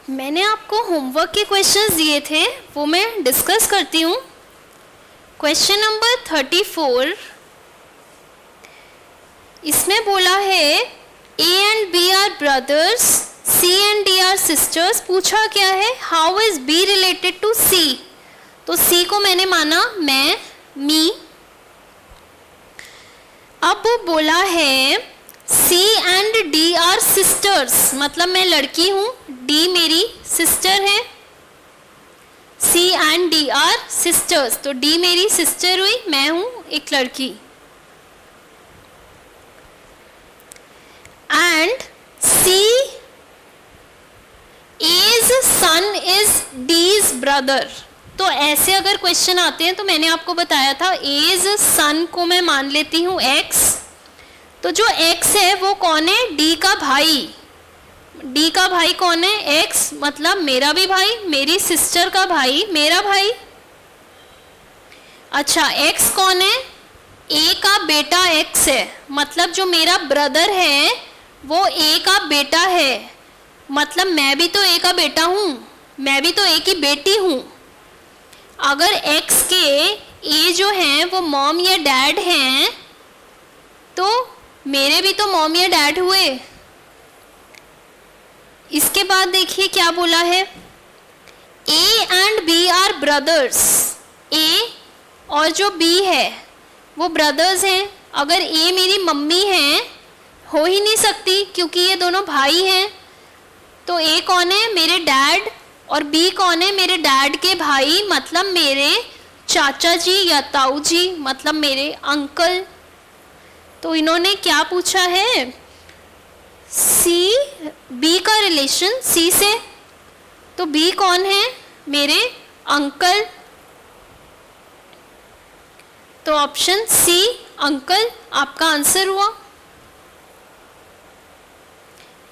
मैंने आपको होमवर्क के क्वेश्चंस दिए थे, वो मैं डिस्कस करती हूँ। क्वेश्चन नंबर 34, इसमें बोला है A and B are brothers, C and D are sisters। पूछा क्या है, how is B related to C। तो C को मैंने माना मैं, मी। अब बोला है C and D are sisters, मतलब मैं लड़की हूँ, D मेरी सिस्टर है। C and D are sisters, तो D मेरी सिस्टर हुई, मैं हूँ एक लड़की। And C A's son is D's brother। तो ऐसे अगर क्वेश्चन आते हैं तो मैंने आपको बताया था A's son को मैं मान लेती हूँ X। तो जो X है वो कौन है, D का भाई। D का भाई कौन है, X, मतलब मेरा भी भाई, मेरी सिस्टर का भाई, मेरा भाई। अच्छा, X कौन है, A का बेटा X है, मतलब जो मेरा ब्रदर है वो A का बेटा है, मतलब मैं भी तो A का बेटा हूँ, मैं भी तो A की बेटी हूँ। अगर X के A जो हैं वो मॉम या डैड हैं तो मेरे भी तो मॉम या डैड हुए। इसके बाद देखिए क्या बोला है, A and B are brothers। A और जो B है वो ब्रदर्स हैं। अगर A मेरी मम्मी है, हो ही नहीं सकती क्योंकि ये दोनों भाई हैं। तो A कौन है, मेरे डैड, और B कौन है, मेरे डैड के भाई, मतलब मेरे चाचा जी या ताऊ जी, मतलब मेरे अंकल। तो इन्होंने क्या पूछा है, C B का रिलेशन C से, तो B कौन है, मेरे अंकल। तो ऑप्शन C अंकल आपका आंसर हुआ।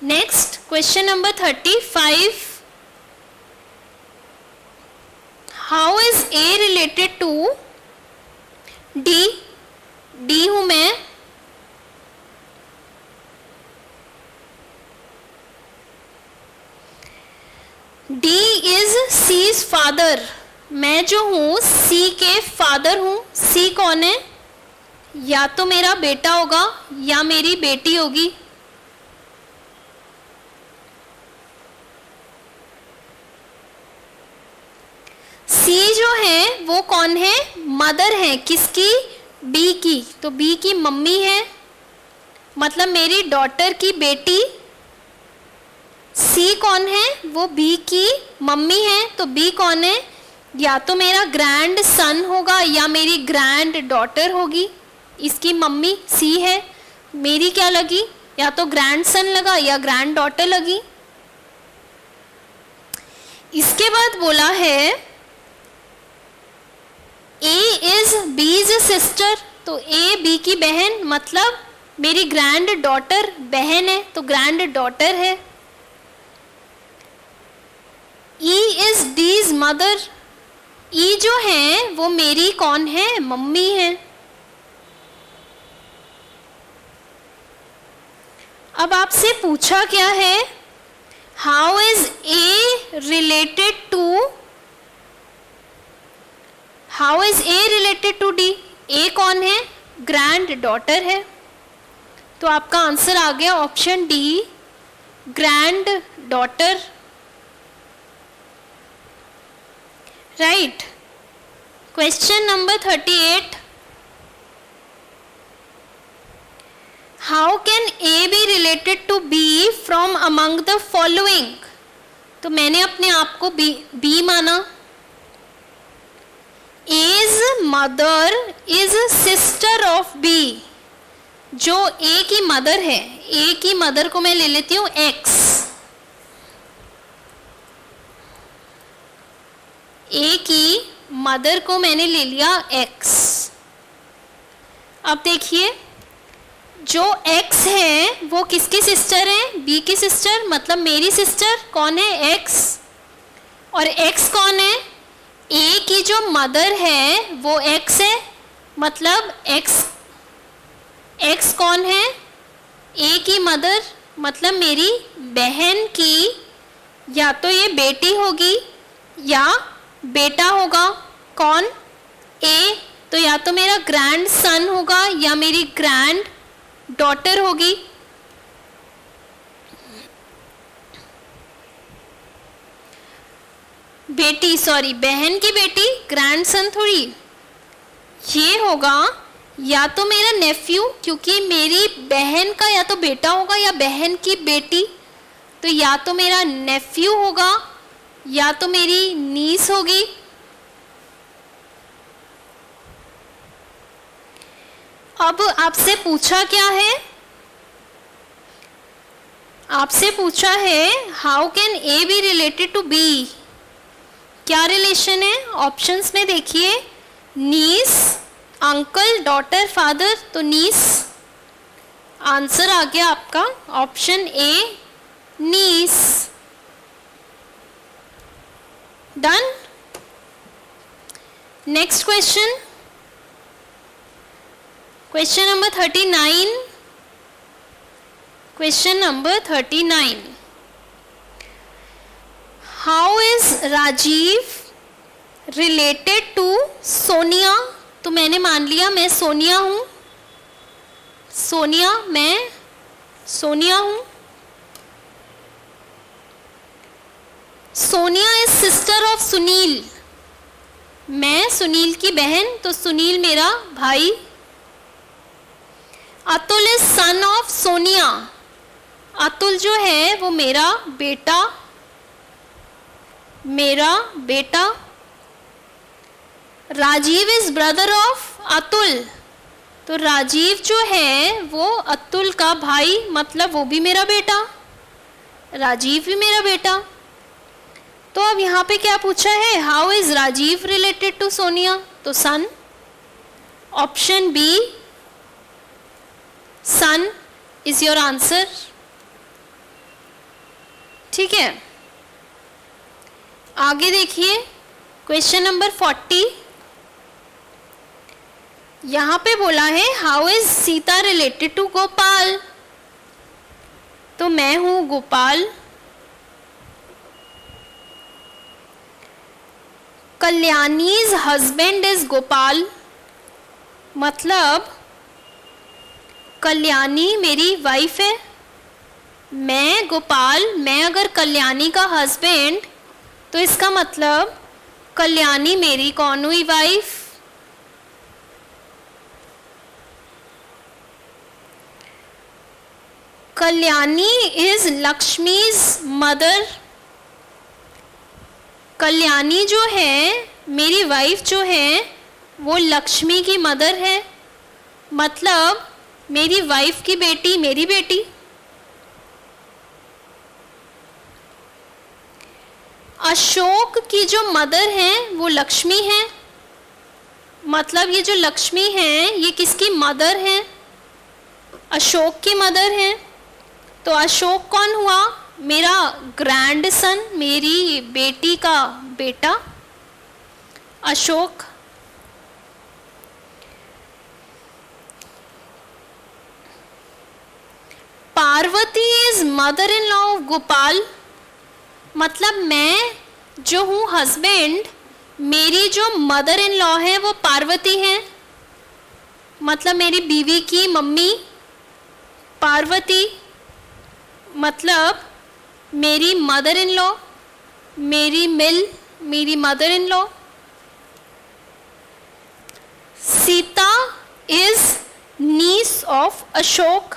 Next question number 35, how is A related to D। D हूं मैं, D इज C's फादर। मैं जो हूँ C के फादर हूँ। C कौन है, या तो मेरा बेटा होगा या मेरी बेटी होगी। C जो है वो कौन है, मदर है, किसकी, B की। तो B की मम्मी है, मतलब मेरी डॉटर की बेटी। C कौन है, वो B की मम्मी है, तो B कौन है, या तो मेरा ग्रैंड सन होगा या मेरी ग्रैंड डॉटर होगी। इसकी मम्मी C है, मेरी क्या लगी, या तो ग्रैंड सन लगा या ग्रैंड डॉटर लगी। इसके बाद बोला है A इज B's सिस्टर। तो A B की बहन, मतलब मेरी ग्रैंड डॉटर बहन है, तो ग्रैंड डॉटर है। E is D's mother. E जो है वो मेरी कौन है, मम्मी है। अब आपसे पूछा क्या है, how is A related to, how is A related to D। A कौन है, ग्रैंड डॉटर है, तो आपका आंसर आ गया option D, granddaughter. Right. Question number 38, how can A be related to B from among the following. तो मैंने अपने आप को B माना। A's mother is sister of B। जो A की मदर है, A की मदर को मैं ले लेती हूँ X। A की मदर को मैंने ले लिया X। अब देखिए, जो X है वो किसकी सिस्टर है, B की सिस्टर, मतलब मेरी सिस्टर कौन है, X। और X कौन है, A की जो मदर है वो X है, मतलब X कौन है, A की मदर, मतलब मेरी बहन की या तो ये बेटी होगी या बेटा होगा। कौन? ए, तो या तो मेरा ग्रैंड सन होगा या मेरी ग्रैंड डॉटर होगी। बेटी, सॉरी, बहन की बेटी, ग्रैंडसन थोड़ी। ये होगा या तो मेरा नेफ्यू, क्योंकि मेरी बहन का या तो बेटा होगा या बहन की बेटी, तो या तो मेरा नेफ्यू होगा या तो मेरी नीस होगी। अब आपसे पूछा क्या है? आपसे पूछा है how can A be related to B. क्या रिलेशन है? ऑप्शंस में देखिए, नीस, अंकल, डॉटर, फादर, तो नीस। आंसर आ गया आपका option A, nice. Done. Next question, question number 39। Question number 39, how is Rajiv related to Sonia. तो मैंने मान लिया मैं सोनिया हूं, सोनिया, मैं सोनिया हूं। Sonia is sister of Sunil, मैं सुनील की बहन, तो सुनील मेरा भाई। Atul is son of Sonia, Atul जो है वो मेरा बेटा, मेरा बेटा। Rajiv is brother of Atul, तो राजीव जो है वो अतुल का भाई, मतलब वो भी मेरा बेटा, राजीव भी मेरा बेटा। तो अब यहाँ पे क्या पूछा है, how is Rajiv related to Sonia, तो son. Option B, son is your answer. ठीक है, आगे देखिए क्वेश्चन नंबर 40। यहां पे बोला है how is Sita related to Gopal, तो मैं हूं गोपाल। कल्याणीज हस्बैंड इज गोपाल, मतलब कल्याणी मेरी वाइफ है, मैं गोपाल, मैं अगर कल्याणी का हस्बैंड, तो इसका मतलब कल्याणी मेरी कौन हुई, wife. Kalyani is Lakshmi's mother, Kalyani जो है मेरी वाइफ जो है वो लक्ष्मी की मदर है, मतलब मेरी वाइफ की बेटी मेरी बेटी। अशोक की जो मदर हैं वो लक्ष्मी हैं, मतलब ये जो लक्ष्मी हैं ये किसकी मदर हैं, अशोक की मदर हैं। तो अशोक कौन हुआ, मेरा ग्रैंड सन, मेरी बेटी का बेटा Ashok. Parvati is mother in law of Gopal, मतलब मैं जो हूँ हस्बैंड, मेरी जो मदर इन लॉ है वो पार्वती है, मतलब मेरी बीवी की मम्मी पार्वती, मतलब मेरी मदर इन लॉ, मेरी मिल, मेरी mother in law. Sita is niece of Ashok,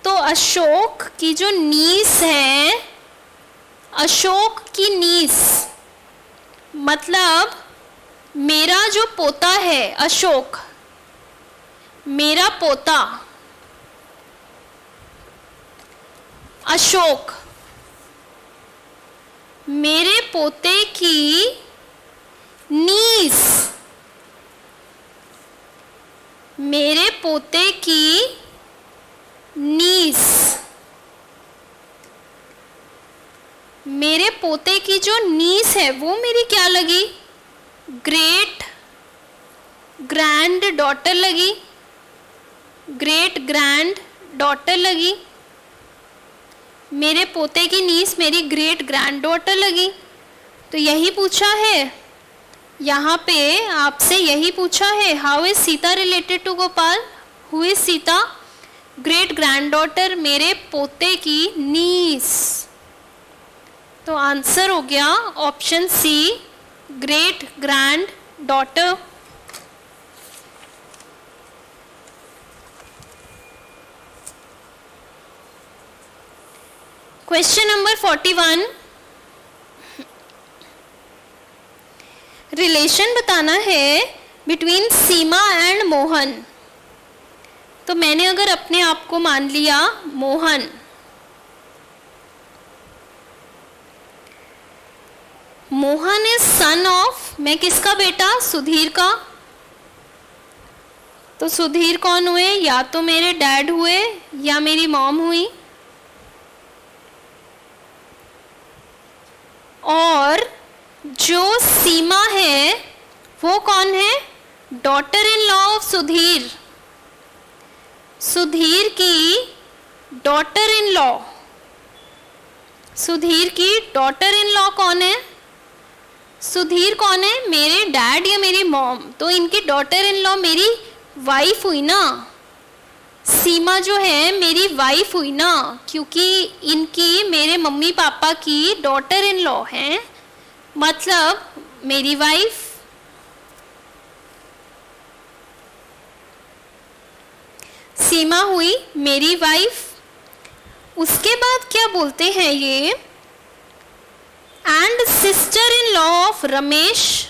तो अशोक की जो नीस है, अशोक की नीस, मतलब मेरा जो पोता है अशोक, मेरा पोता अशोक, मेरे पोते की नीस, मेरे पोते की नीस, मेरे पोते की जो नीस है वो मेरी क्या लगी, ग्रेट ग्रैंड डॉटर लगी, ग्रेट ग्रैंड डॉटर लगी। मेरे पोते की नीस मेरी ग्रेट ग्रैंड डॉटर लगी। तो यही पूछा है, यहाँ पे आपसे यही पूछा है, how is Sita related to Gopal, who is Sita, great grand daughter, मेरे पोते की नीस। तो आंसर हो गया option C, great grand daughter. Question number 41, relation बताना है बिटवीन सीमा एंड मोहन। तो मैंने अगर अपने आप को मान लिया Mohan, Mohan is son of, मैं किसका बेटा, सुधीर का। तो सुधीर कौन हुए, या तो मेरे डैड हुए या मेरी मॉम हुई। और जो सीमा है वो कौन है, daughter in law of Sudhir, Sudhir की डॉटर इन लॉ। सुधीर की डॉटर इन लॉ कौन है, सुधीर कौन है, मेरे डैड या मेरी मॉम। तो इनकी डॉटर इन लॉ मेरी वाइफ हुई ना, सीमा जो है मेरी वाइफ हुई ना, क्योंकि इनकी मेरे मम्मी पापा की डॉटर इन लॉ है, मतलब मेरी वाइफ। सीमा हुई मेरी वाइफ। उसके बाद क्या बोलते हैं ये, and sister in law of Ramesh,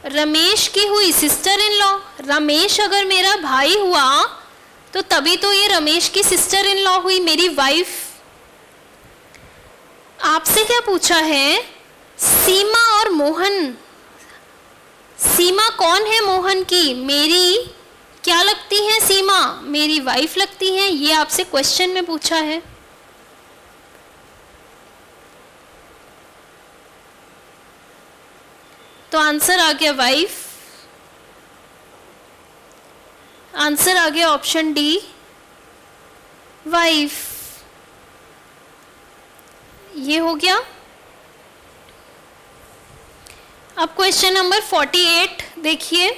Ramesh की हुई सिस्टर इन लॉ। रमेश अगर मेरा भाई हुआ तो तभी तो ये रमेश की सिस्टर इन लॉ हुई, मेरी वाइफ। आपसे क्या पूछा है, सीमा और मोहन, सीमा कौन है मोहन की, मेरी क्या लगती है सीमा, मेरी वाइफ लगती है, ये आपसे क्वेश्चन में पूछा है। तो आंसर आ गया वाइफ, आंसर आ गया ऑप्शन डी, वाइफ। ये हो गया। अब क्वेश्चन नंबर 48 देखिए,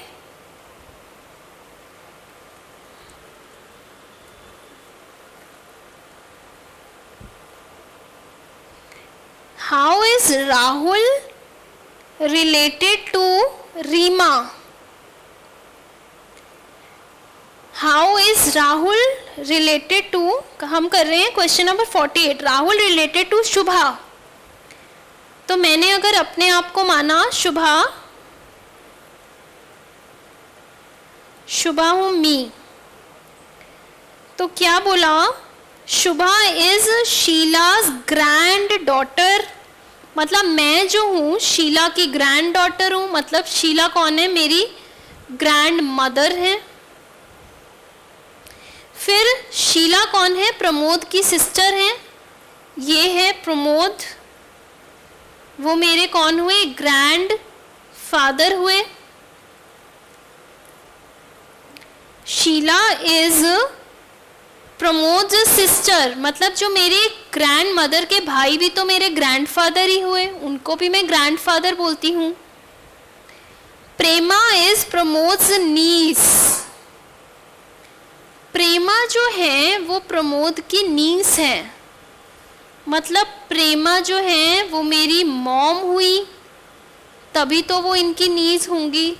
how is Rahul related to Reema, how is Rahul related to, हम कर रहे हैं question number 48, Rahul related to Shubha. तो मैंने अगर अपने आप को माना शुभा, शुभा हूं मी, तो क्या बोला, शुभा इज शीलाज ग्रैंड डॉटर, मतलब मैं जो हूँ शीला की ग्रैंड डॉटर हूँ, मतलब शीला कौन है, मेरी ग्रैंड मदर है। फिर शीला कौन है, प्रमोद की सिस्टर है, ये है प्रमोद, वो मेरे कौन हुए, ग्रैंड फादर हुए। शीला इज प्रमोद सिस्टर, मतलब जो मेरे ग्रैंड मदर के भाई भी तो मेरे ग्रैंडफादर ही हुए, उनको भी मैं ग्रैंडफादर बोलती हूँ। प्रेमा इज प्रमोद्स नीस, प्रेमा जो है वो प्रमोद की नीस है, मतलब प्रेमा जो है वो मेरी मॉम हुई, तभी तो वो इनकी नीस होंगी।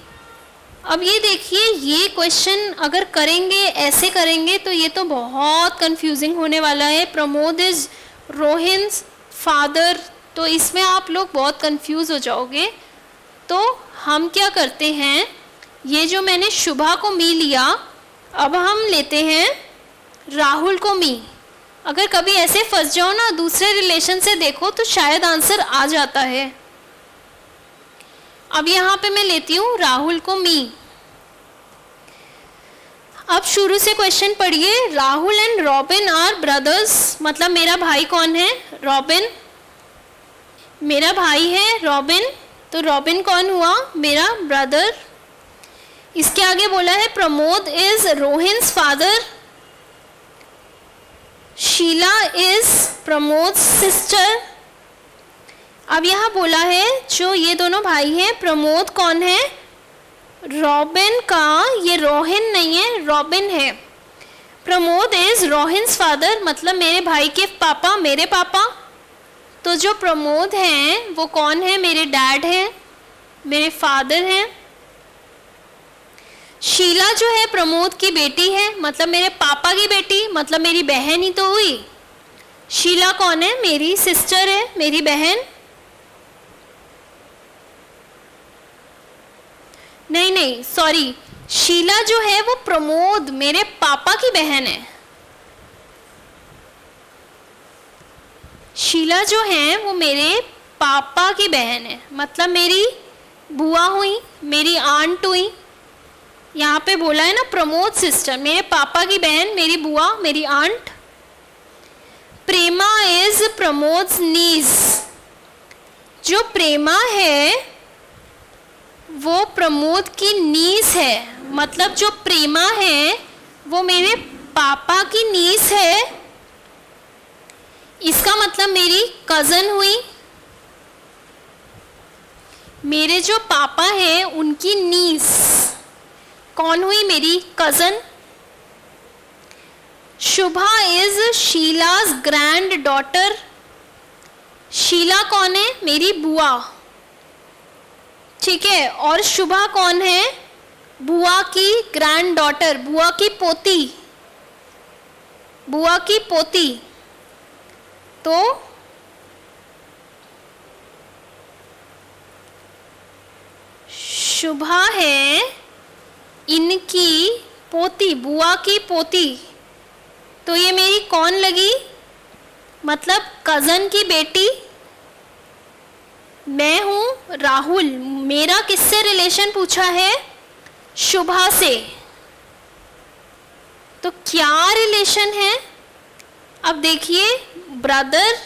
अब ये देखिए, ये क्वेश्चन अगर करेंगे, ऐसे करेंगे तो ये तो बहुत कंफ्यूजिंग होने वाला है। प्रमोद इज रोहिन्स फादर, तो इसमें आप लोग बहुत कंफ्यूज हो जाओगे। तो हम क्या करते हैं, ये जो मैंने शुभा को मी लिया, अब हम लेते हैं राहुल को मी। अगर कभी ऐसे फंस जाओ ना, दूसरे रिलेशन से देखो तो शायद आंसर आ जाता है। अब यहाँ पे मैं लेती हूँ राहुल को मी। अब शुरू से क्वेश्चन पढ़िए, Rahul and Robin are brothers, मतलब मेरा भाई कौन है, रॉबिन, मेरा भाई है रॉबिन, तो रॉबिन कौन हुआ, मेरा ब्रदर। इसके आगे बोला है Pramod is Rohin's father, Sheela is Pramod sister. अब यहाँ बोला है जो ये दोनों भाई हैं, प्रमोद कौन है? रॉबिन का, ये रोहिन नहीं है, रॉबिन है। प्रमोद इज रोहिन्स फादर, मतलब मेरे भाई के पापा, मेरे पापा। तो जो प्रमोद हैं वो कौन है? मेरे डैड हैं, मेरे फादर हैं। शीला जो है प्रमोद की बेटी है, मतलब मेरे पापा की बेटी, मतलब मेरी बहन ही तो हुई। शीला कौन है? मेरी सिस्टर है, मेरी बहन। नहीं सॉरी, शीला जो है वो प्रमोद मेरे पापा की बहन है। शीला जो है वो मेरे पापा की बहन है, मतलब मेरी बुआ हुई, मेरी आंट हुई। यहाँ पे बोला है ना प्रमोद सिस्टर, मेरे पापा की बहन, मेरी बुआ, मेरी आंट। प्रेमा इज प्रमोद्स नीज। जो प्रेमा है वो प्रमोद की नीस है, मतलब जो प्रेमा है वो मेरे पापा की नीस है। इसका मतलब मेरी कजन हुई। मेरे जो पापा हैं उनकी नीस कौन हुई? मेरी cousin. Shubha is Sheela's grand daughter. Sheela कौन है? मेरी बुआ, ठीक है। और शुभा कौन है? बुआ की ग्रैंड डॉटर, बुआ की पोती, बुआ की पोती। तो शुभा है इनकी पोती, बुआ की पोती। तो ये मेरी कौन लगी? मतलब कजन की बेटी। मैं हूं राहुल, मेरा किससे रिलेशन पूछा है? शुभा से। तो क्या रिलेशन है? अब देखिए, ब्रदर,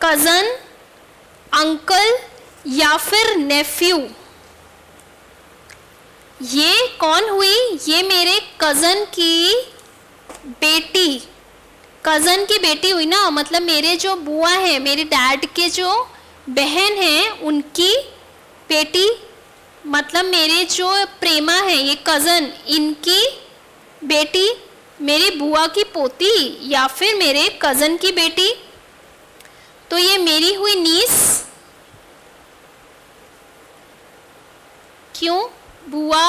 कजन, अंकल या फिर नेफ्यू। ये कौन हुई? ये मेरे कजन की बेटी, कजन की बेटी हुई ना, मतलब मेरे जो बुआ है, मेरे डैड के जो बहन है उनकी बेटी, मतलब मेरे जो प्रेमा है ये कजन, इनकी बेटी मेरी बुआ की पोती या फिर मेरे कजन की बेटी। तो ये मेरी हुई नीस। क्यों? बुआ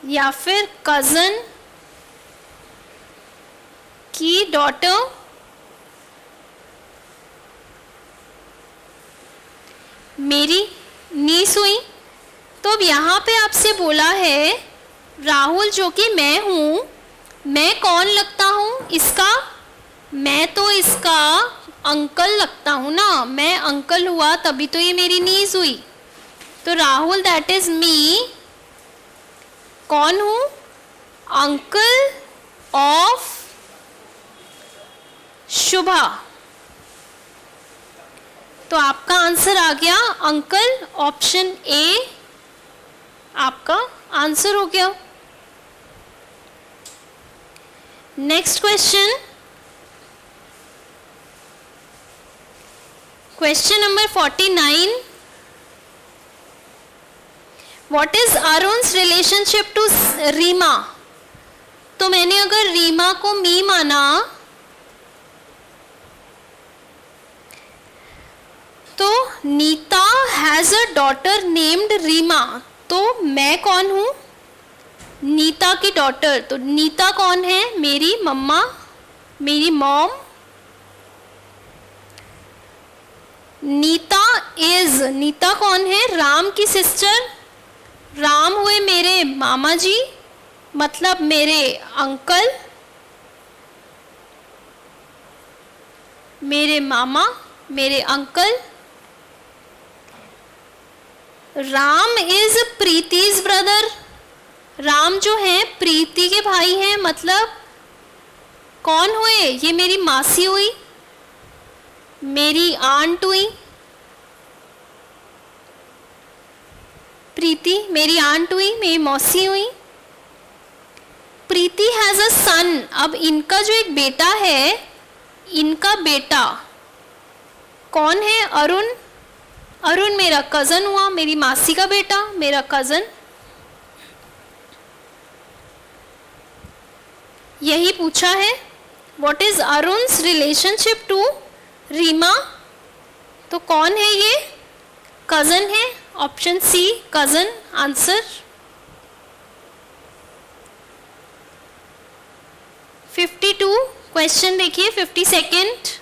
या फिर कजन की डॉटर। मेरी नीस हुई। तो अब यहाँ पे आपसे बोला है राहुल जो कि मैं हूँ, मैं कौन लगता हूँ इसका? मैं तो इसका अंकल लगता हूँ ना, मैं अंकल हुआ तभी तो ये मेरी नीस हुई। तो राहुल दैट इज मी कौन हूँ? अंकल ऑफ शुभा। तो आपका आंसर आ गया अंकल, ऑप्शन ए आपका आंसर हो गया। Next question, question number 49। What is Arun's relationship to Reema? तो मैंने अगर रीमा को मी माना तो Neeta has a daughter named Reema. तो मैं कौन हूं? नीता की डॉटर। तो नीता कौन है? मेरी मम्मा, मेरी मॉम। नीता कौन है? राम की सिस्टर। राम हुए मेरे मामा जी, मतलब मेरे अंकल, मेरे मामा, मेरे uncle. Ram is Preeti's brother. Ram जो है प्रीति के भाई हैं, मतलब कौन हुए? ये मेरी मासी हुई, मेरी आंट हुई। प्रीति मेरी आंट हुई, मेरी मौसी हुई। प्रीति हैज अ सन, अब इनका जो एक बेटा है, इनका बेटा कौन है? अरुण। अरुण मेरा कजन हुआ, मेरी मासी का बेटा, मेरा कजन। यही पूछा है। What is Arun's relationship to Reema? तो कौन है ये? कजन है, option C cousin answer. 52 question देखिए 52nd।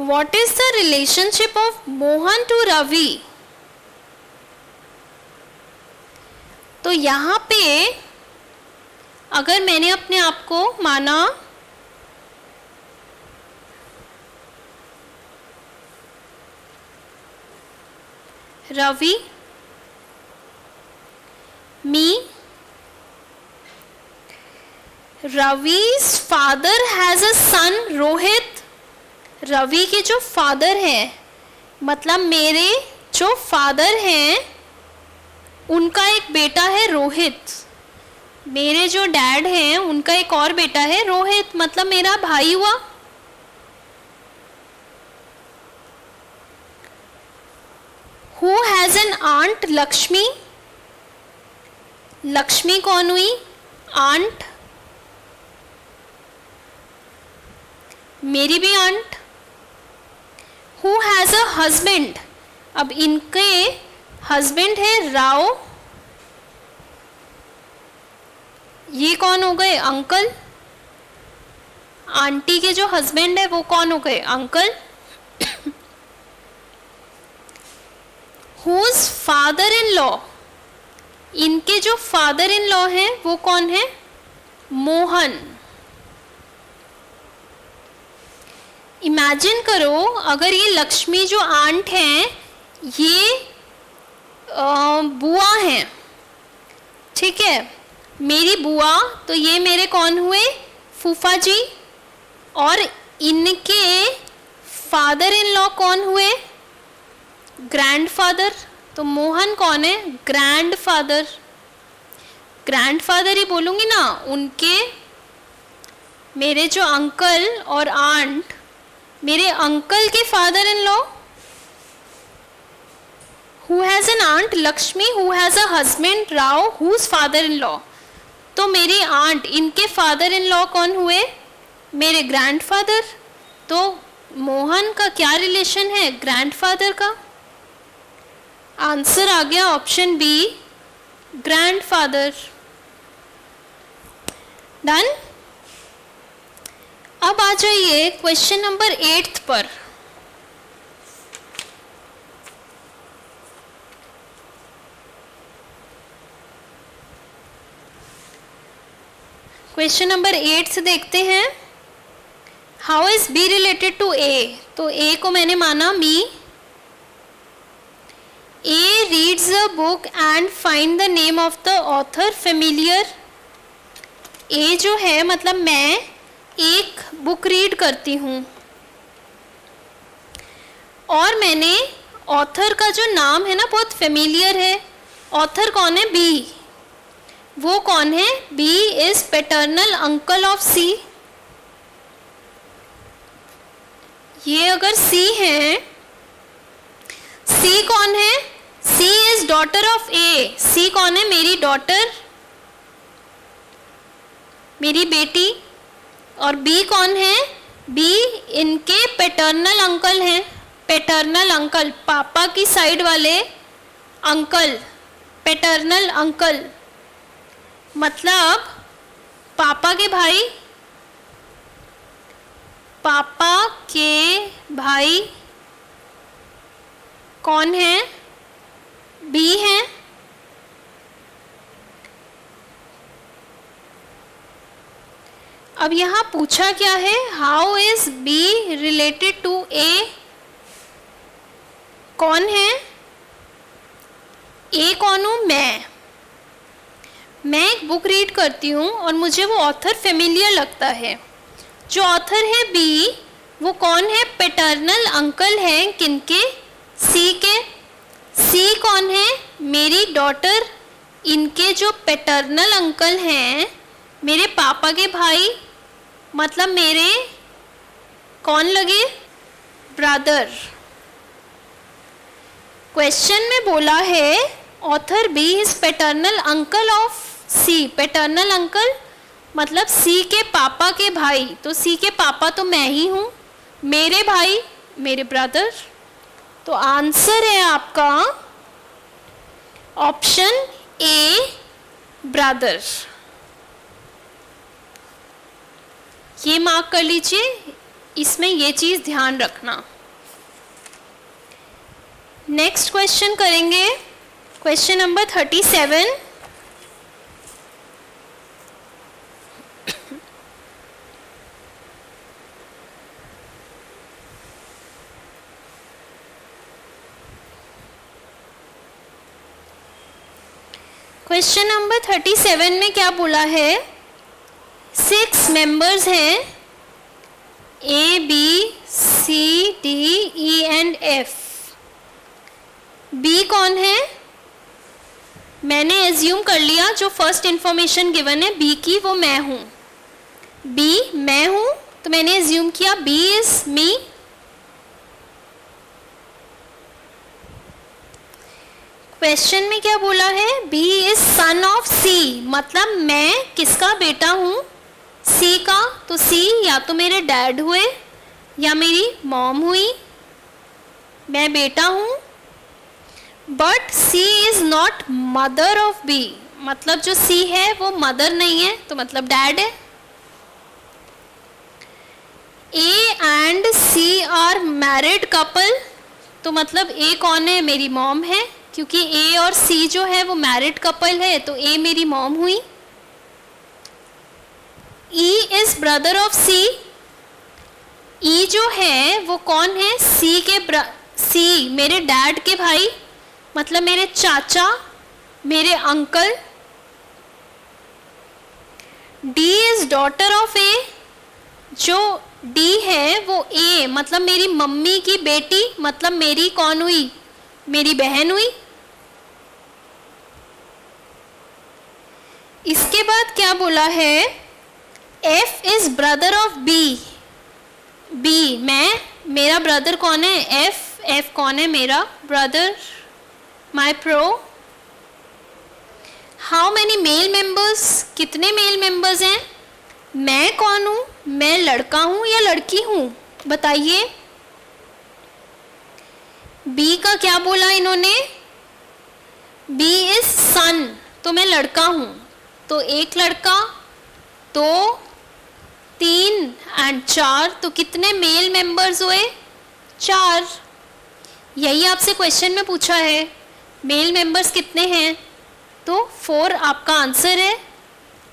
What is the relationship of Mohan to Ravi? तो यहाँ पे अगर मैंने अपने आप को माना रवि, मी, रवि's father has a son Rohit. Ravi के जो फादर हैं, मतलब मेरे जो फादर हैं उनका एक बेटा है रोहित। मेरे जो डैड हैं उनका एक और बेटा है रोहित, मतलब मेरा भाई हुआ। Who has an aunt Lakshmi? Lakshmi कौन हुई? आंट, मेरी भी aunt. Who has a husband? अब इनके हस्बैंड है राव, ये कौन हो गए? अंकल। आंटी के जो हस्बैंड है वो कौन हो गए? Uncle. Whose father in law? इनके जो फादर इन लॉ हैं वो कौन है? मोहन। इमेजिन करो अगर ये लक्ष्मी जो आंट हैं ये बुआ हैं, ठीक है, मेरी बुआ, तो ये मेरे कौन हुए? फूफा जी। और इनके फादर इन लॉ कौन हुए? ग्रैंडफादर। तो मोहन कौन है? ग्रैंडफादर। ग्रैंडफादर ही बोलूँगी ना, उनके मेरे जो अंकल और आंट, मेरे अंकल के father in law. Who has an aunt Lakshmi, who has a husband Rao, whose father in law? तो मेरी आंट, इनके फादर इन लॉ कौन हुए? मेरे ग्रैंडफादर। तो मोहन का क्या रिलेशन है? ग्रैंडफादर का। आंसर आ गया ऑप्शन बी, ग्रैंडफादर। डन। अब आ जाइए क्वेश्चन नंबर 8 पर। क्वेश्चन नंबर 8 से देखते हैं, how is B related to A? तो ए को मैंने माना me. A reads a book and find the name of the author familiar. A जो है मतलब मैं एक बुक रीड करती हूँ और मैंने ऑथर का जो नाम है ना बहुत फेमिलियर है। ऑथर कौन है? बी। वो कौन है? B is paternal uncle of C. ये अगर सी है, सी कौन है? C is daughter of A. C कौन है? मेरी डॉटर, मेरी बेटी। और बी कौन है? बी इनके पैटर्नल अंकल हैं। पैटर्नल अंकल, पापा की साइड वाले अंकल, पैटर्नल अंकल मतलब पापा के भाई, पापा के भाई कौन है? बी हैं। अब यहाँ पूछा क्या है? How is B related to A? कौन है? ए कौन हूँ? मैं एक बुक रीड करती हूँ और मुझे वो ऑथर फेमिलियर लगता है। जो ऑथर है बी, वो कौन है? पैटर्नल अंकल है किनके? सी के। सी कौन है? मेरी डॉटर। इनके जो पैटर्नल अंकल हैं, मेरे पापा के भाई, मतलब मेरे कौन लगे? ब्रदर। क्वेश्चन में बोला है author B is paternal uncle of C. Paternal uncle मतलब सी के पापा के भाई, तो सी के पापा तो मैं ही हूं, मेरे भाई मेरे ब्रदर। तो आंसर है आपका ऑप्शन ए, ब्रदर। ये मार्क कर लीजिए, इसमें ये चीज ध्यान रखना। नेक्स्ट क्वेश्चन करेंगे, क्वेश्चन नंबर 37। क्वेश्चन नंबर 37 में क्या बोला है? 6 मेंबर्स हैं, A B C D E and F. B कौन है? मैंने एज्यूम कर लिया, जो फर्स्ट इंफॉर्मेशन गिवन है बी की वो मैं हूं। बी मैं हूं, तो मैंने एज्यूम किया बी इज मी। क्वेश्चन में क्या बोला है? बी इज सन ऑफ सी, मतलब मैं किसका बेटा हूं? सी का। तो सी या तो मेरे डैड हुए या मेरी मॉम हुई, मैं बेटा हूं। But C is not mother of B, मतलब जो सी है वो मदर नहीं है, तो मतलब डैड है। A and C are married couple, तो मतलब ए कौन है? मेरी मॉम है, क्योंकि ए और सी जो है वो मैरिड कपल है, तो ए मेरी मॉम हुई। ई इज ब्रदर ऑफ सी। ई जो है वो कौन है? सी मेरे डैड के भाई, मतलब मेरे चाचा, मेरे uncle. D is daughter of A, जो डी है वो ए, मतलब मेरी मम्मी की बेटी, मतलब मेरी कौन हुई? मेरी बहन हुई। इसके बाद क्या बोला है? F is brother of B. B मेरा ब्रदर कौन है? एफ कौन है? मेरा brother, my bro. How many male members, कितने मेल मेंबर्स हैं? मैं कौन हूं? मैं लड़का हूं या लड़की हूं? बताइए। बी का क्या बोला इन्होंने? बी इज सन, तो मैं लड़का हूं, तो एक लड़का, 2, 3 एंड 4, तो कितने मेल मेंबर्स हुए? 4। यही आपसे क्वेश्चन में पूछा है, मेल मेंबर्स कितने हैं? तो 4 आपका आंसर है।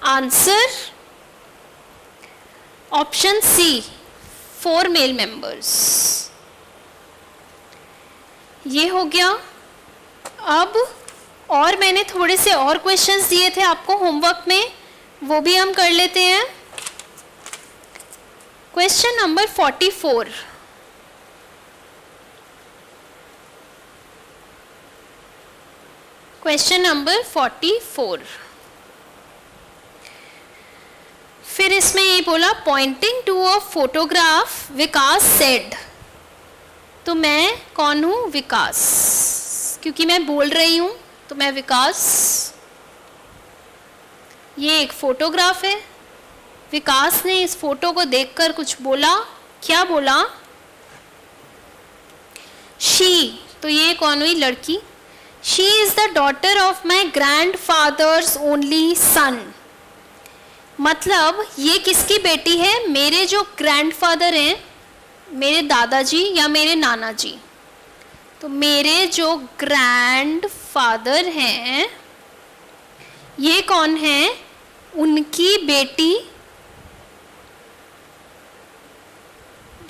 Answer option C, 4 male members. ये हो गया। अब और मैंने थोड़े से और क्वेश्चंस दिए थे आपको होमवर्क में, वो भी हम कर लेते हैं। Question number 44। Question number 44। फिर इसमें ये बोला pointing to a photograph Vikas said. तो मैं कौन हूँ? विकास, क्योंकि मैं बोल रही हूँ तो मैं विकास। ये एक फोटोग्राफ है, विकास ने इस फोटो को देखकर कुछ बोला। क्या बोला? शी, तो ये कौन हुई? लड़की। She is the daughter of my grandfathers only son, मतलब ये किसकी बेटी है? मेरे जो ग्रैंडफादर हैं, मेरे दादाजी या मेरे नाना जी, तो मेरे जो ग्रैंडफादर हैं ये कौन है? उनकी बेटी।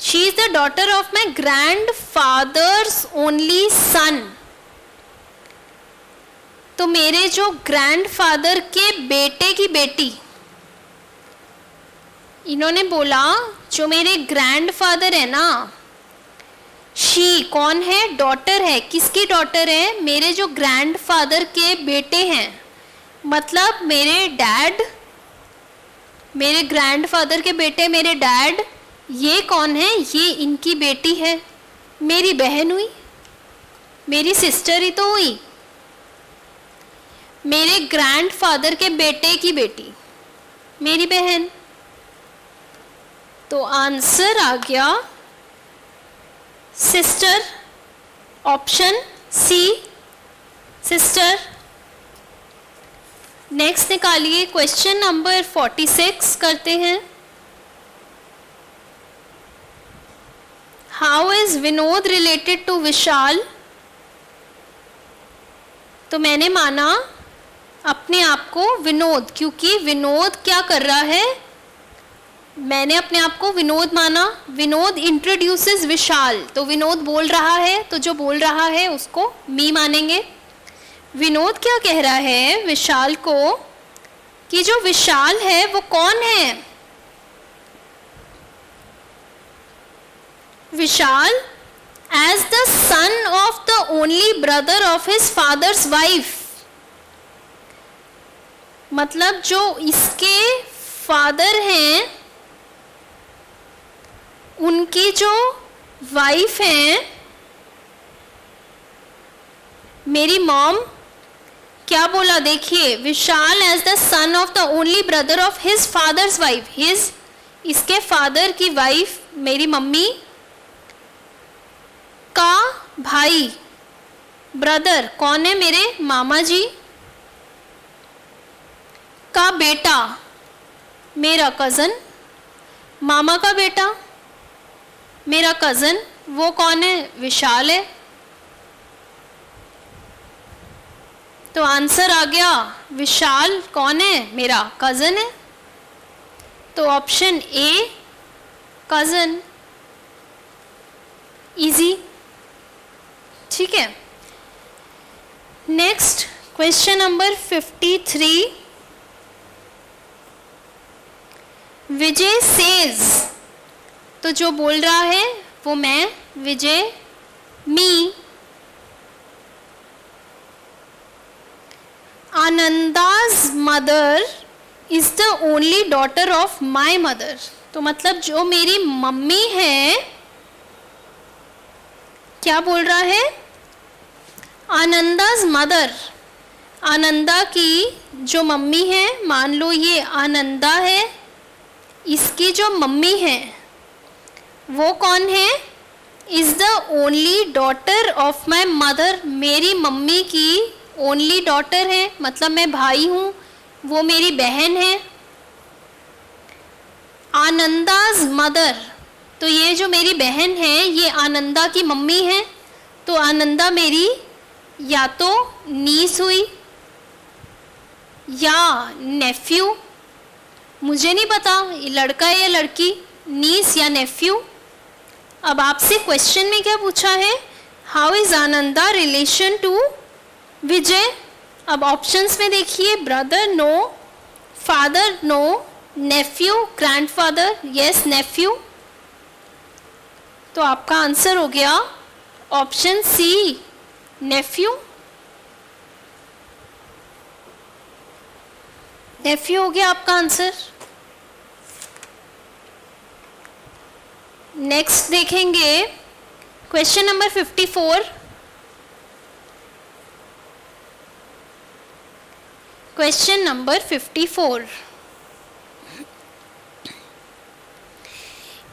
She is the daughter of my grandfathers only son, तो मेरे जो ग्रैंडफादर के बेटे की बेटी। इन्होंने बोला जो मेरे ग्रैंडफादर है ना, शी कौन है? डॉटर है। किसकी डॉटर है? मेरे जो ग्रैंडफादर के बेटे हैं, मतलब मेरे डैड, मेरे ग्रैंडफादर के बेटे मेरे डैड, ये कौन है? ये इनकी बेटी है। मेरी बहन हुई, मेरी सिस्टर ही तो हुई। मेरे ग्रैंडफादर के बेटे की बेटी मेरी बहन। तो आंसर आ गया sister, option C sister. Next निकालिए, क्वेश्चन नंबर 46 करते हैं। How is Vinod related to Vishal? तो मैंने माना अपने आप को विनोद, क्योंकि विनोद क्या कर रहा है, मैंने अपने आप को विनोद माना। विनोद इंट्रोड्यूसेस विशाल, तो विनोद बोल रहा है, तो जो बोल रहा है उसको मी मानेंगे। विनोद क्या कह रहा है विशाल को कि जो विशाल है वो कौन है? Vishal as the son of the only brother of his father's wife, मतलब जो इसके फादर हैं उनकी जो वाइफ हैं, मेरी मॉम, क्या बोला देखिए, Vishal as the son of the only brother of his father's wife, his इसके फादर की वाइफ मेरी मम्मी का भाई, ब्रदर कौन है? मेरे मामा जी का बेटा, मेरा कज़न, मामा का बेटा मेरा कज़न, वो कौन है? विशाल है। तो आंसर आ गया विशाल कौन है? मेरा कज़न है। तो ऑप्शन ए कज़न, इजी, ठीक है। Next question number 53। Vijay says, तो जो बोल रहा है वो मैं, Vijay, me. Ananda's mother is the only daughter of my mother, तो मतलब जो मेरी मम्मी है, क्या बोल रहा है? आनंदाज मदर, आनंदा की जो मम्मी है, मान लो ये आनंदा है, इसकी जो मम्मी है वो कौन है? Is the only daughter of my mother, मेरी मम्मी की ओनली डॉटर है, मतलब मैं भाई हूँ, वो मेरी बहन है। आनंदाज मदर, तो ये जो मेरी बहन है ये आनंदा की मम्मी है, तो आनंदा मेरी या तो नीस हुई या नेफ्यू, मुझे नहीं पता ये लड़का है या लड़की, नीस या नेफ्यू। अब आपसे क्वेश्चन में क्या पूछा है? How is Ananda relation to Vijay? अब ऑप्शंस में देखिए, brother no, father no, nephew, grandfather yes nephew. तो आपका आंसर हो गया ऑप्शन सी नेफ्यू, नेफ्यू हो गया आपका आंसर। नेक्स्ट देखेंगे question number 54। Question number 54,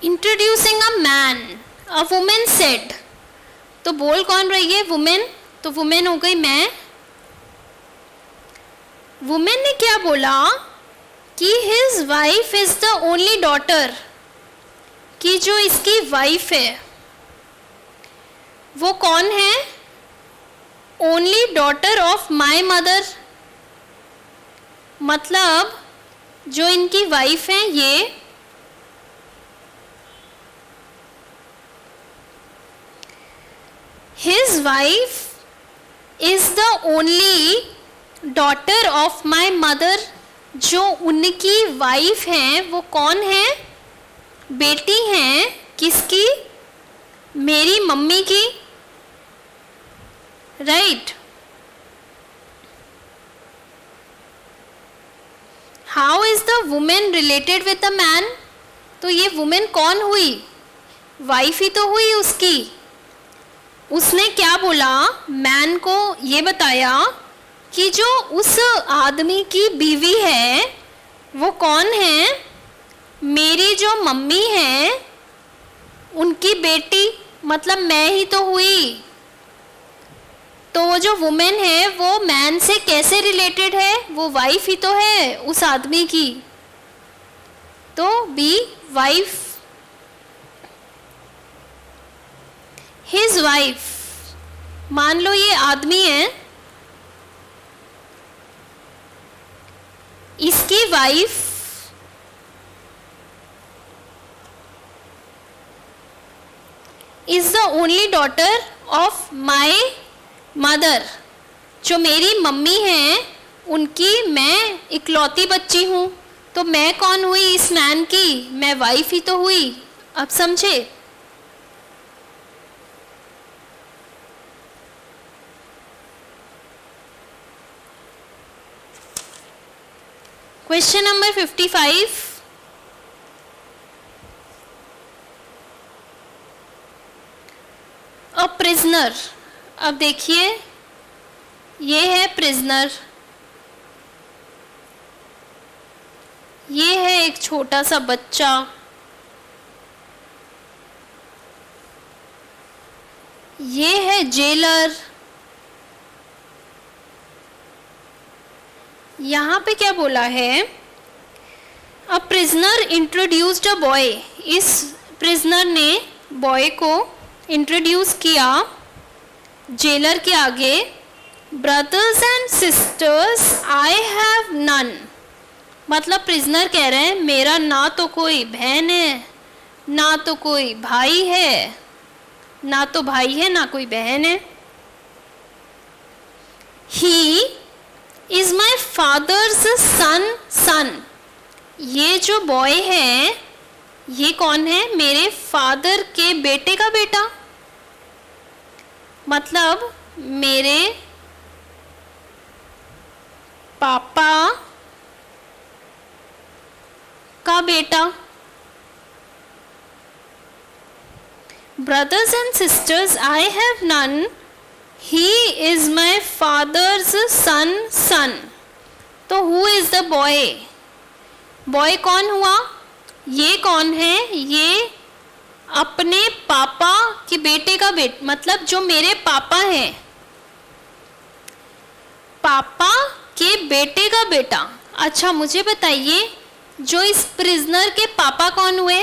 introducing a man, a women said, तो बोल कौन रही है? वुमेन, तो वुमेन हो गई मैं। वुमेन ने क्या बोला कि his wife is the only daughter, कि जो इसकी वाइफ है वो कौन है? Only daughter of my mother, मतलब जो इनकी वाइफ है ये his wife is the only daughter of my mother, जो उनकी वाइफ हैं वो कौन है? बेटी हैं किसकी? मेरी मम्मी की, right. How is the women related with the man? तो ये वुमेन कौन हुई? वाइफ ही तो हुई उसकी। उसने क्या बोला? मैन को ये बताया कि जो उस आदमी की बीवी है वो कौन है? मेरी जो मम्मी है उनकी बेटी, मतलब मैं ही तो हुई। तो वो जो वुमेन है वो मैन से कैसे रिलेटेड है? वो वाइफ ही तो है उस आदमी की। तो बी वाइफ, हिज वाइफ। मान लो ये आदमी है, इसकी wife is the only daughter of my mother. जो मेरी मम्मी है उनकी मैं इकलौती बच्ची हूं। तो मैं कौन हुई इस मैन की? मैं वाइफ ही तो हुई। अब समझे? Question number 55, a prisoner. अब देखिए ये है प्रिजनर, ये है एक छोटा सा बच्चा, ये है जेलर। यहाँ पे क्या बोला है? A prisoner introduced a boy. इस प्रिजनर ने बॉय को इंट्रोड्यूस किया जेलर के आगे। Brothers and sisters I have none. मतलब प्रिजनर कह रहे हैं मेरा ना तो कोई बहन है, ना तो कोई भाई है, ना तो भाई है ना कोई बहन है। ही इज माई फादर्स सन। ये जो बॉय है ये कौन है? मेरे फादर के बेटे का बेटा। मतलब मेरे पापा का बेटा। Brothers and sisters I have none, he is my father's son. तो who is the boy? Boy कौन हुआ? ये कौन है? ये अपने पापा के बेटे का बेटा, मतलब जो मेरे पापा हैं, पापा के बेटे का बेटा। अच्छा मुझे बताइए जो इस प्रिजनर के पापा कौन हुए?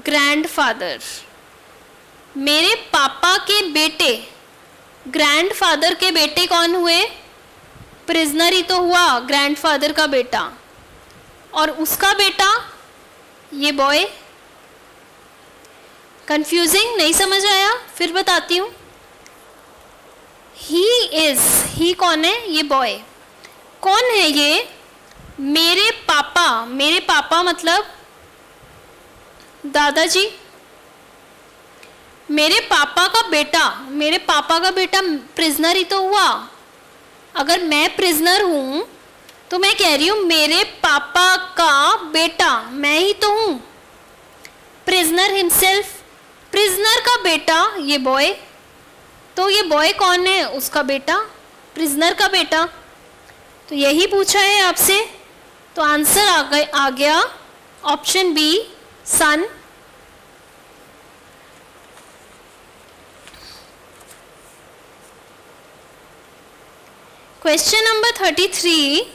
ग्रैंडफादर। मेरे पापा के बेटे, ग्रैंडफादर के बेटे कौन हुए? प्रिजनर ही तो हुआ, ग्रैंडफादर का बेटा। और उसका बेटा ये बॉय। कंफ्यूजिंग? नहीं समझ आया? फिर बताती हूँ। ही इज, ही कौन है? ये बॉय। कौन है ये? मेरे पापा। मेरे पापा मतलब दादाजी। मेरे पापा का बेटा, मेरे पापा का बेटा प्रिजनर ही तो हुआ। अगर मैं प्रिजनर हूं तो मैं कह रही हूं मेरे पापा का बेटा, मैं ही तो हूं। प्रिजनर हिमसेल्फ, प्रिजनर का बेटा ये बॉय। तो ये बॉय कौन है? उसका बेटा, प्रिजनर का बेटा। तो यही पूछा है आपसे। तो आंसर आ गया option B, son. Question number 33,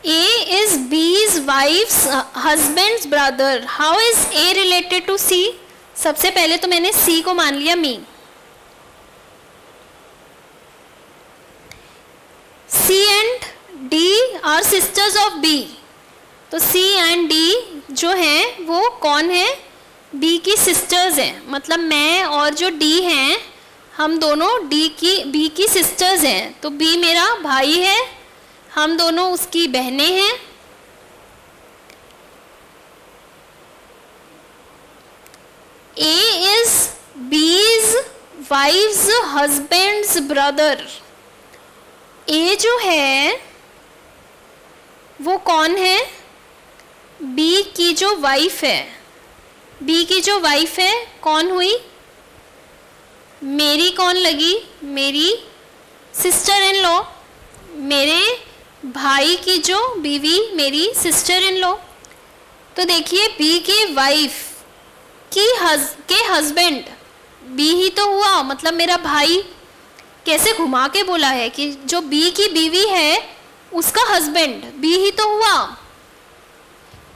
A is B's wife's husband's brother. How is A related to C? सबसे पहले तो मैंने C को मान लिया मी। C and D are sisters of B. तो C and D जो हैं वो कौन है? B की सिस्टर्स हैं। मतलब मैं और जो D हैं हम दोनों B की सिस्टर्स हैं। तो B मेरा भाई है, हम दोनों उसकी बहनें हैं। A is B's wife's husband's brother। A जो है वो कौन है? B की जो वाइफ है। B की जो वाइफ है कौन हुई? मेरी कौन लगी? मेरी सिस्टर इन लॉ। मेरे भाई की जो बीवी मेरी सिस्टर इन लॉ। तो देखिए बी की वाइफ के हस्बैंड बी ही तो हुआ, मतलब मेरा भाई। कैसे घुमा के बोला है कि जो बी की बीवी है उसका हस्बैंड बी ही तो हुआ।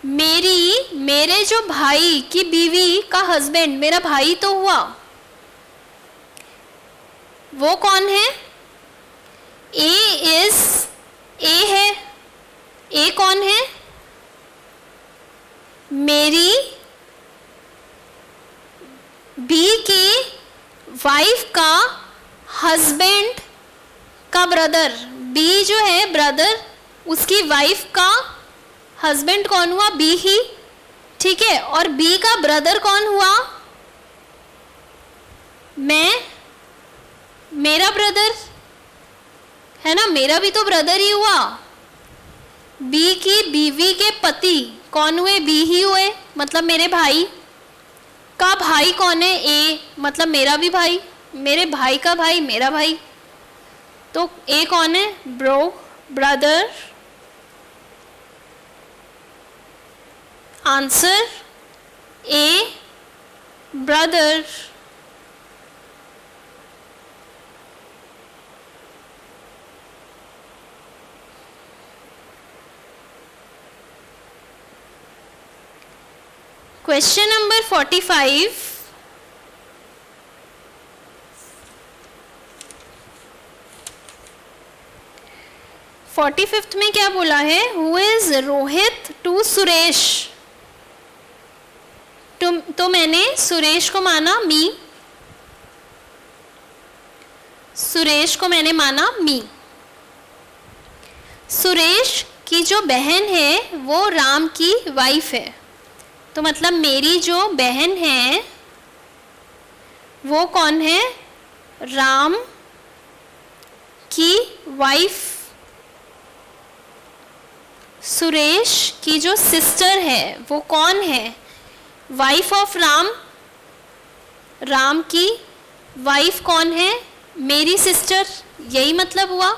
मेरे जो भाई की बीवी का हस्बैंड मेरा भाई तो हुआ। वो कौन है? ए है। ए कौन है? मेरी बी की वाइफ का हस्बैंड का ब्रदर। बी जो है ब्रदर, उसकी वाइफ का हस्बैंड कौन हुआ? बी ही, ठीक है। और बी का ब्रदर कौन हुआ? मेरा ब्रदर है ना, मेरा भी तो ब्रदर ही हुआ। बी की बीवी के पति कौन हुए? बी ही हुए, मतलब मेरे भाई का भाई कौन है? ए, मतलब मेरा भी भाई। मेरे भाई का भाई मेरा भाई। तो ए कौन है? Brother. Answer A, brother. Question number 45। Fifth में क्या बोला है? Who is Rohit to Suresh. तो मैंने सुरेश को माना मी। सुरेश को मैंने माना मी। सुरेश की जो बहन है वो राम की वाइफ है। तो मतलब मेरी जो बहन है वो कौन है? राम की वाइफ। सुरेश की जो सिस्टर है वो कौन है? Wife of Ram. राम की वाइफ कौन है? मेरी सिस्टर। यही मतलब हुआ।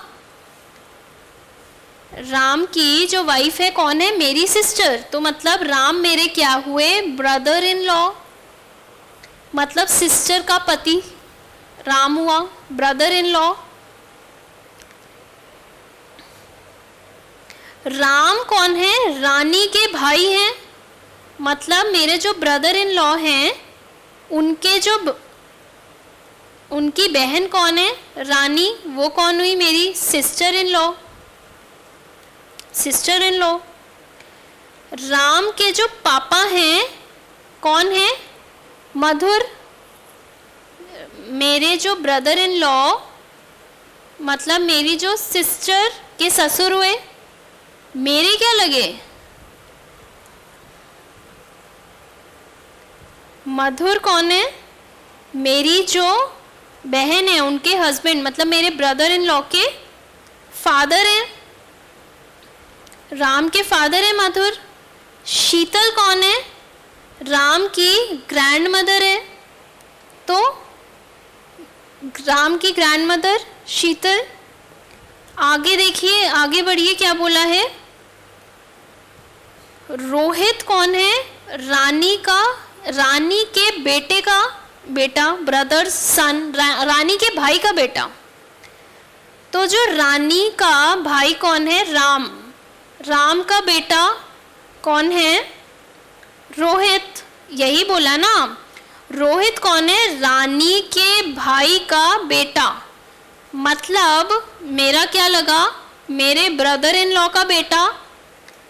राम की जो वाइफ है कौन है? मेरी सिस्टर। तो मतलब राम मेरे क्या हुए? Brother in law. मतलब सिस्टर का पति राम हुआ, ब्रदर इन लॉ। राम कौन है? रानी के भाई हैं। मतलब मेरे जो ब्रदर इन लॉ हैं उनकी बहन कौन है? रानी। वो कौन हुई? मेरी sister in law. Sister in law. Ram के जो पापा हैं कौन है? मधुर। मेरे जो ब्रदर इन लॉ मतलब मेरी जो सिस्टर के ससुर हुए। मेरे क्या लगे? मधुर कौन है? मेरी जो बहन है उनके हस्बैंड, मतलब मेरे ब्रदर इन लॉ के फादर हैं। राम के फादर है मधुर। शीतल कौन है? राम की ग्रैंड मदर है। तो राम की ग्रैंड मदर शीतल। आगे देखिए, आगे बढ़िए, क्या बोला है? रोहित कौन है? रानी के बेटे का बेटा, ब्रदर सन, रानी के भाई का बेटा। तो जो रानी का भाई कौन है? राम। राम का बेटा कौन है? रोहित। यही बोला ना। रोहित कौन है? रानी के भाई का बेटा। मतलब मेरा क्या लगा? मेरे ब्रदर इन लॉ का बेटा।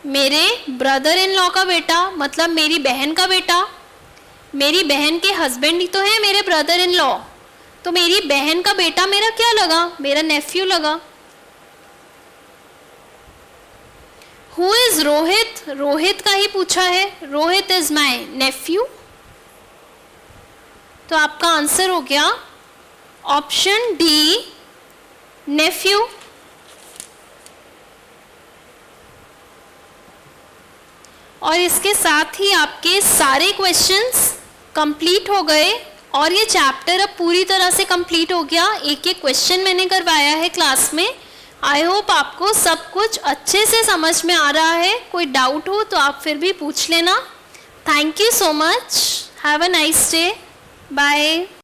मेरे ब्रदर इन लॉ का बेटा मतलब मेरी बहन का बेटा। मेरी बहन के हस्बैंड ही तो है मेरे ब्रदर इन लॉ। तो मेरी बहन का बेटा मेरा क्या लगा? मेरा नेफ्यू लगा। हु इज रोहित, रोहित का ही पूछा है, रोहित इज माई नेफ्यू। तो आपका आंसर हो गया ऑप्शन डी, नेफ्यू। और इसके साथ ही आपके सारे क्वेश्चंस कंप्लीट हो गए और ये चैप्टर अब पूरी तरह से कंप्लीट हो गया। एक एक क्वेश्चन मैंने करवाया है क्लास में। आई होप आपको सब कुछ अच्छे से समझ में आ रहा है। कोई डाउट हो तो आप फिर भी पूछ लेना। Thank you so much, have a nice day, bye.